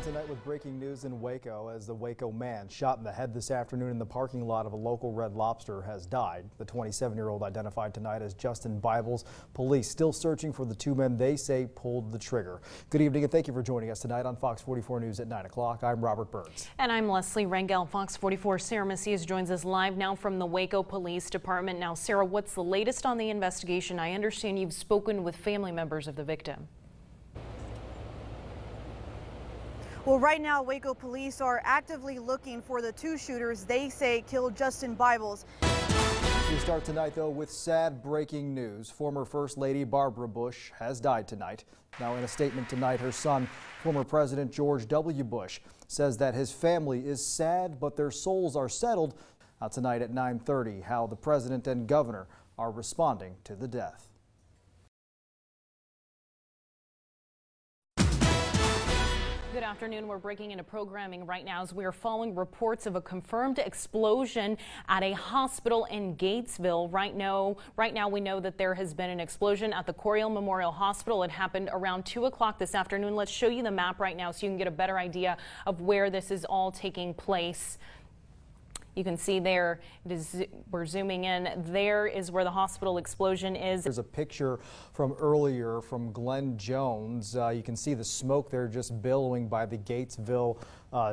begin tonight with breaking news in Waco as the Waco man shot in the head this afternoon in the parking lot of a local Red Lobster has died. The 27-year-old identified tonight as Justin Bibles. Police still searching for the two men they say pulled the trigger. Good evening and thank you for joining us tonight on Fox 44 News at 9 o'clock. I'm Robert Burns. And I'm Leslie Rangel. Fox 44 Sarah Macias joins us live now from the Waco Police Department. Now, Sarah, what's the latest on the investigation? I understand you've spoken with family members of the victim. Well, right now, Waco police are actively looking for the two shooters they say killed Justin Bibles. We start tonight, though, with sad breaking news. Former First Lady Barbara Bush has died tonight. Now, in a statement tonight, her son, former President George W. Bush, says that his family is sad, but their souls are settled. Tonight at 9:30, how the president and governor are responding to the death. Good afternoon. We're breaking into programming right now as we are following reports of a confirmed explosion at a hospital in Gatesville. Right now we know that there has been an explosion at the Coriel Memorial Hospital. It happened around 2 o'clock this afternoon. Let's show you the map right now so you can get a better idea of where this is all taking place. You can see there, we're zooming in, there is where the hospital explosion is. There's a picture from earlier from Glenn Jones. You can see the smoke there just billowing by the Gatesville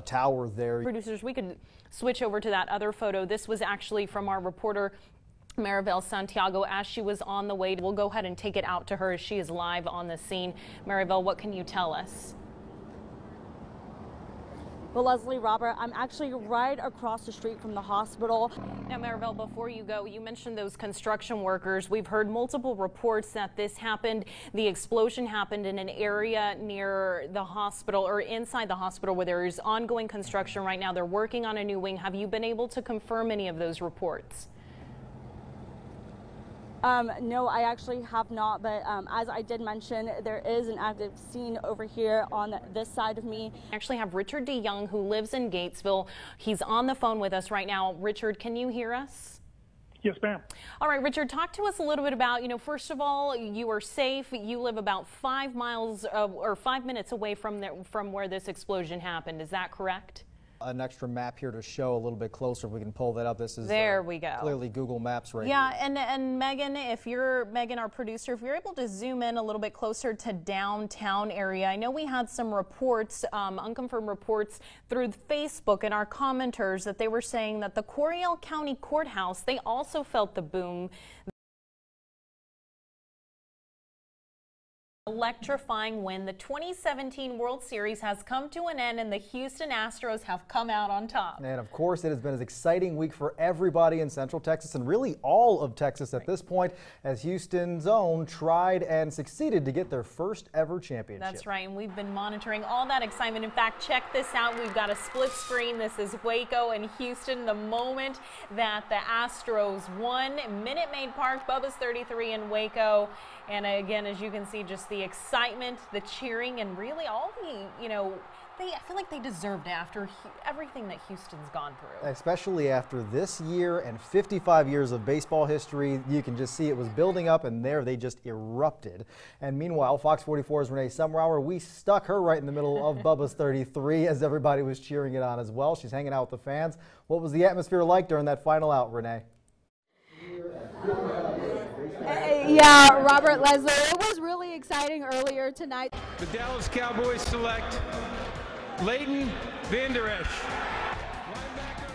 tower there. Producers, we could switch over to that other photo. This was actually from our reporter Maribel Santiago as she was on the way. We'll go ahead and take it out to her as she is live on the scene. Maribel, what can you tell us? Well, Leslie, Robert, I'm actually right across the street from the hospital. Now, Maribel, before you go, you mentioned those construction workers. We've heard multiple reports that this happened. The explosion happened in an area near the hospital or inside the hospital where there is ongoing construction right now. They're working on a new wing. Have you been able to confirm any of those reports? No, I actually have not, but as I did mention, there is an active scene over here on this side of me. I actually have Richard DeYoung, who lives in Gatesville. He's on the phone with us right now. Richard, can you hear us? Yes, ma'am. All right, Richard, talk to us a little bit about, first of all, you are safe. You live about 5 miles or 5 minutes away from where this explosion happened. Is that correct? An extra map here to show a little bit closer. If we can pull that up. This is there we go. Clearly Google Maps right here. And Megan, Megan, our producer, if you're able to zoom in a little bit closer to downtown area. I know we had some reports, unconfirmed reports through Facebook and our commenters that they were saying that the Coriel County Courthouse, they also felt the boom. Electrifying win. The 2017 World Series has come to an end and the Houston Astros have come out on top. And of course, it has been an exciting week for everybody in Central Texas and really all of Texas at this point, as Houston's own tried and succeeded to get their first ever championship. That's right, and we've been monitoring all that excitement. In fact, check this out. We've got a split screen. This is Waco and Houston. The moment that the Astros won, Minute Maid Park, Bubba's 33 in Waco. And again, as you can see, just the excitement, the cheering, and really all the, I feel like they deserved it after everything that Houston's gone through. Especially after this year and 55 years of baseball history, you can just see it was building up, and there they just erupted. And meanwhile, Fox 44's Renee Summerhour, we stuck her right in the middle of Bubba's 33 as everybody was cheering it on as well. She's hanging out with the fans. What was the atmosphere like during that final out, Renee? Yeah, Robert, Leslie, it was really exciting earlier tonight. The Dallas Cowboys select Leighton Vander Esch.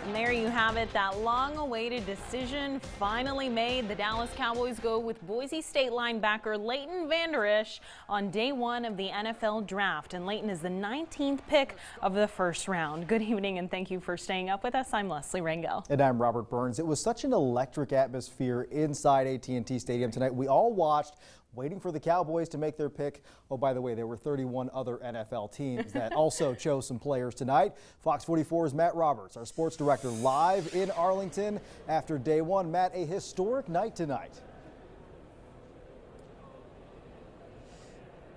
And there you have it, that long-awaited decision finally made. The Dallas Cowboys go with Boise State linebacker Leighton Vander Esch on day one of the NFL draft. And Leighton is the 19th pick of the first round. Good evening and thank you for staying up with us. I'm Leslie Rangel. And I'm Robert Burns. It was such an electric atmosphere inside AT&T Stadium tonight. We all watched, waiting for the Cowboys to make their pick. Oh, by the way, there were 31 other NFL teams that also chose some players tonight. Fox 44's Matt Roberts, our sports director, live in Arlington after day one. Matt, a historic night tonight.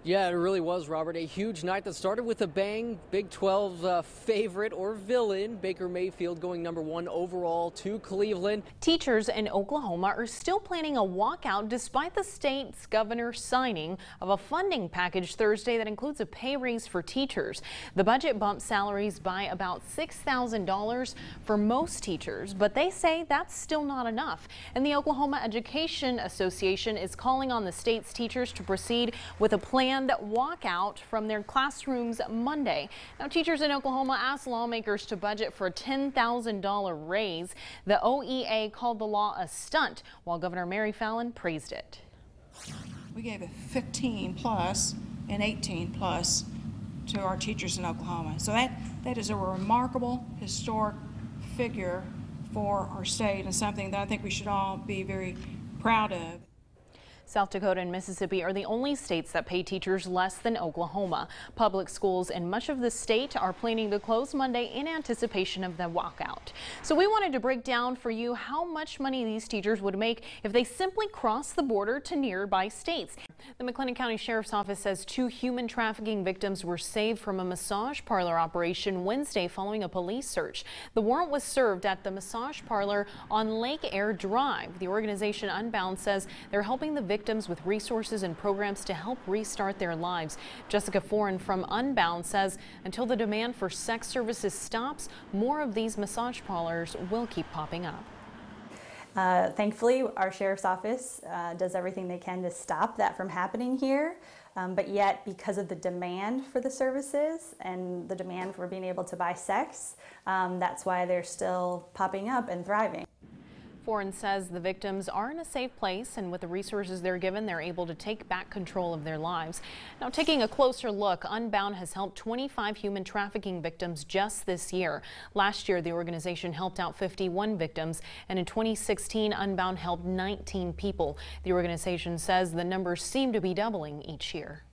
Yeah, it really was, Robert. A huge night that started with a bang. Big 12 favorite or villain, Baker Mayfield, going #1 overall to Cleveland. Teachers in Oklahoma are still planning a walkout despite the state's governor signing of a funding package Thursday that includes a pay raise for teachers. The budget bumps salaries by about $6,000 for most teachers, but they say that's still not enough. And the Oklahoma Education Association is calling on the state's teachers to proceed with a planned walkout from their classrooms Monday. Now, teachers in Oklahoma asked lawmakers to budget for a $10,000 raise. The OEA called the law a stunt, while Governor Mary Fallin praised it. We gave a 15 plus and 18 plus to our teachers in Oklahoma. So that is a remarkable historic figure for our state and something that I think we should all be very proud of. South Dakota and Mississippi are the only states that pay teachers less than Oklahoma. Public schools in much of the state are planning to close Monday in anticipation of the walkout. So we wanted to break down for you how much money these teachers would make if they simply cross the border to nearby states. The McLennan County Sheriff's Office says 2 human trafficking victims were saved from a massage parlor operation Wednesday following a police search. The warrant was served at the massage parlor on Lake Air Drive. The organization Unbound says they're helping the victims with resources and programs to help restart their lives. Jessica Foreign from Unbound says until the demand for sex services stops, more of these massage parlors will keep popping up. Thankfully, our sheriff's office does everything they can to stop that from happening here. But yet, because of the demand for the services and the demand for being able to buy sex, that's why they're still popping up and thriving. Foreign says the victims are in a safe place, and with the resources they're given, they're able to take back control of their lives. Now, taking a closer look, Unbound has helped 25 human trafficking victims just this year. Last year, the organization helped out 51 victims, and in 2016, Unbound helped 19 people. The organization says the numbers seem to be doubling each year.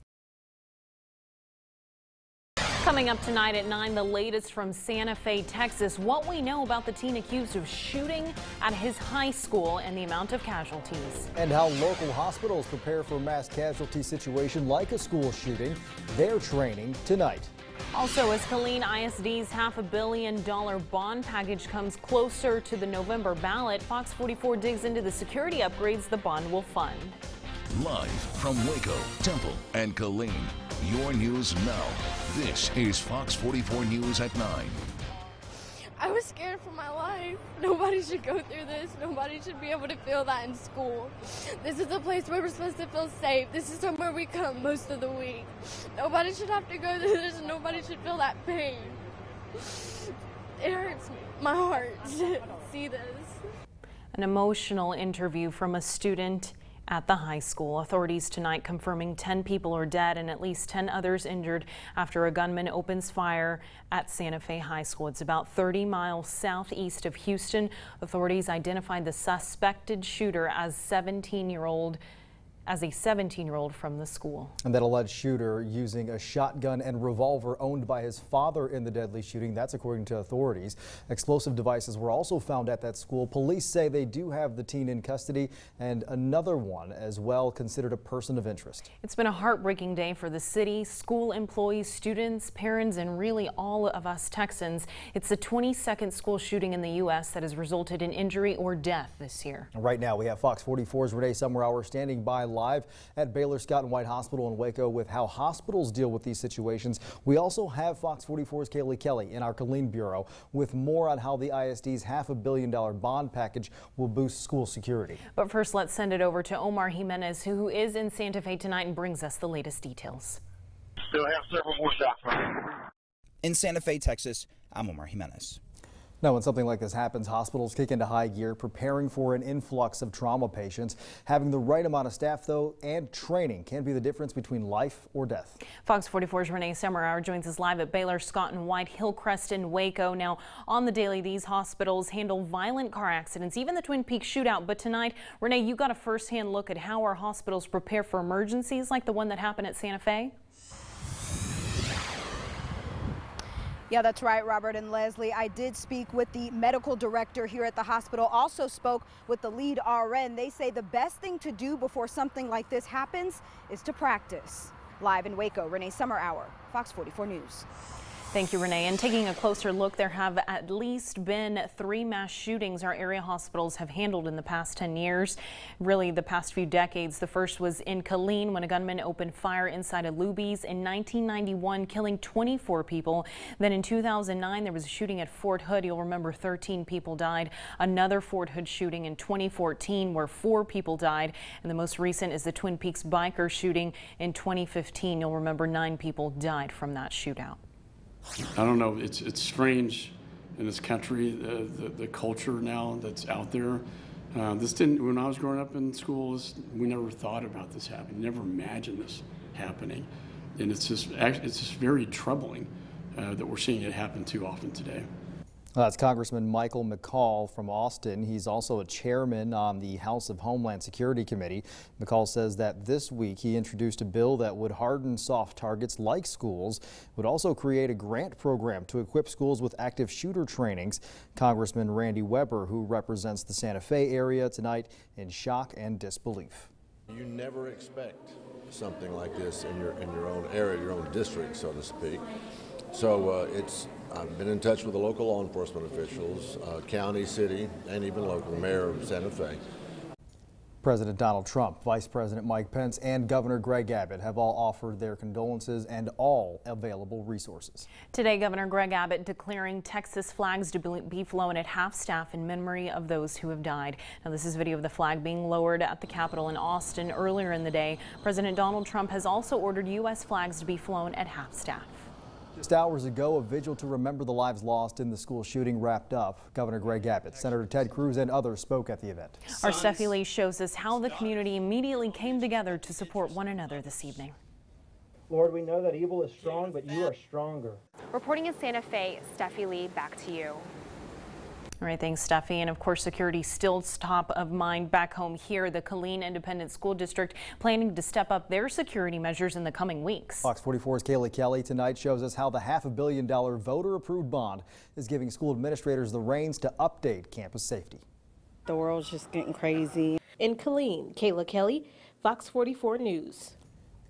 Coming up tonight at 9, the latest from Santa Fe, Texas. What we know about the teen accused of shooting at his high school and the amount of casualties. And how local hospitals prepare for a mass casualty situation like a school shooting. They're training tonight. Also, as Killeen ISD's $500 million bond package comes closer to the November ballot, Fox 44 digs into the security upgrades the bond will fund. Live from Waco, Temple, and Killeen, your news now. This is Fox 44 News at 9. I was scared for my life. Nobody should go through this. Nobody should be able to feel that in school. This is a place where we're supposed to feel safe. This is somewhere we come most of the week. Nobody should have to go through this, and nobody should feel that pain. It hurts my heart to see this. An emotional interview from a student at the high school. Authorities tonight confirming 10 people are dead and at least 10 others injured after a gunman opens fire at Santa Fe High School. It's about 30 miles southeast of Houston. Authorities identified the suspected shooter as a 17-year-old from the school. And that alleged shooter using a shotgun and revolver owned by his father in the deadly shooting. That's according to authorities. Explosive devices were also found at that school. Police say they do have the teen in custody and another one as well considered a person of interest. It's been a heartbreaking day for the city, school employees, students, parents, and really all of us Texans. It's the 22nd school shooting in the U.S. that has resulted in injury or death this year. Right now we have Fox 44's Renee Summerhour standing by live at Baylor Scott and White Hospital in Waco with how hospitals deal with these situations. We also have Fox 44's Kaylee Kelly in our Killeen Bureau with more on how the ISD's $500 million bond package will boost school security. But first, let's send it over to Omar Jimenez, who is in Santa Fe tonight and brings us the latest details. Still have several more shots. In Santa Fe, Texas, I'm Omar Jimenez. Now, when something like this happens, hospitals kick into high gear, preparing for an influx of trauma patients. Having the right amount of staff, though, and training can be the difference between life or death. Fox 44's Renee Summerhour joins us live at Baylor Scott and White, Hillcrest, and Waco. Now, on the daily, these hospitals handle violent car accidents, even the Twin Peaks shootout. But tonight, Renee, you got a first-hand look at how our hospitals prepare for emergencies like the one that happened at Santa Fe. Yeah, that's right, Robert and Leslie. I did speak with the medical director here at the hospital, also spoke with the lead RN. They say the best thing to do before something like this happens is to practice. Live in Waco, Renee Summerhour, Fox 44 News. Thank you, Renee. And taking a closer look, there have at least been 3 mass shootings our area hospitals have handled in the past 10 years, really the past few decades. The first was in Killeen when a gunman opened fire inside a Luby's in 1991, killing 24 people. Then in 2009, there was a shooting at Fort Hood. You'll remember 13 people died. Another Fort Hood shooting in 2014 where 4 people died. And the most recent is the Twin Peaks biker shooting in 2015. You'll remember 9 people died from that shootout. I don't know, it's strange in this country, the culture now that's out there. When I was growing up in schools, we never thought about this happening, never imagined this happening. And it's just very troubling that we're seeing it happen too often today. That's Congressman Michael McCall from Austin. He's also a chairman on the House of Homeland Security Committee. McCall says that this week he introduced a bill that would harden soft targets like schools, would also create a grant program to equip schools with active shooter trainings. Congressman Randy Weber, who represents the Santa Fe area tonight, in shock and disbelief. You never expect something like this in your own area, your own district, so to speak. So I've been in touch with the local law enforcement officials, county, city, and even local mayor of Santa Fe. President Donald Trump, Vice President Mike Pence, and Governor Greg Abbott have all offered their condolences and all available resources. Today, Governor Greg Abbott declaring Texas flags to be flown at half-staff in memory of those who have died. Now, this is video of the flag being lowered at the Capitol in Austin earlier in the day. President Donald Trump has also ordered U.S. flags to be flown at half-staff. Just hours ago, a vigil to remember the lives lost in the school shooting wrapped up. Governor Greg Abbott, Senator Ted Cruz, and others spoke at the event. Our Steffi Lee shows us how the community immediately came together to support one another this evening. Lord, we know that evil is strong, but you are stronger. Reporting in Santa Fe, Steffi Lee, back to you. All right, thanks, Steffi. And of course, security still top of mind back home here. The Killeen Independent School District planning to step up their security measures in the coming weeks. Fox 44's Kaylee Kelly tonight shows us how the $500 million voter-approved bond is giving school administrators the reins to update campus safety. The world's just getting crazy. In Killeen, Kayla Kelly, Fox 44 News.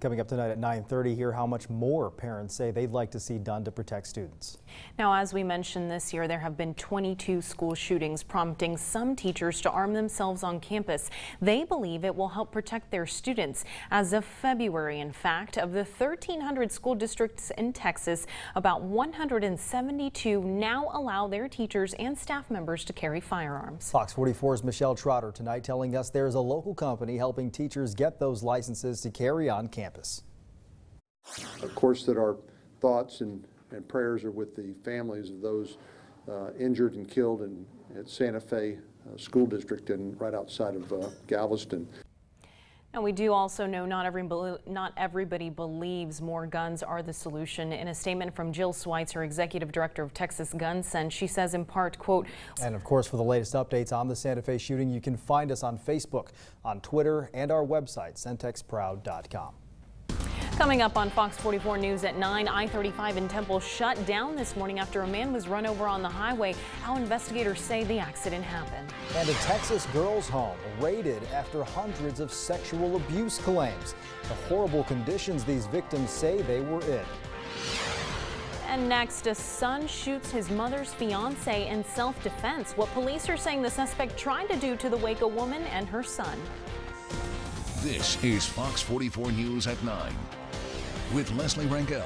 Coming up tonight at 9:30, hear how much more parents say they'd like to see done to protect students. Now, as we mentioned this year, there have been 22 school shootings, prompting some teachers to arm themselves on campus. They believe it will help protect their students. As of February, in fact, of the 1,300 school districts in Texas, about 172 now allow their teachers and staff members to carry firearms. Fox 44's Michelle Trotter tonight telling us there's a local company helping teachers get those licenses to carry on campus. Of course, that our thoughts and prayers are with the families of those injured and killed at Santa Fe School District and right outside of Galveston. And we do also know not everybody believes more guns are the solution. In a statement from Jill Schweitzer, Executive Director of Texas Gun Sense, she says in part, quote, and of course, for the latest updates on the Santa Fe shooting, you can find us on Facebook, on Twitter, and our website, centexproud.com. Coming up on Fox 44 News at 9, I-35 in Temple shut down this morning after a man was run over on the highway. How investigators say the accident happened. And a Texas girls' home raided after hundreds of sexual abuse claims. The horrible conditions these victims say they were in. And next, a son shoots his mother's fiance in self-defense. What police are saying the suspect tried to do to the Waco woman and her son. This is Fox 44 News at 9. With Leslie Rangel,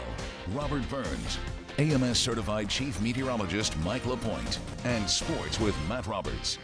Robert Burns, AMS certified chief meteorologist Mike LaPointe, and sports with Matt Roberts.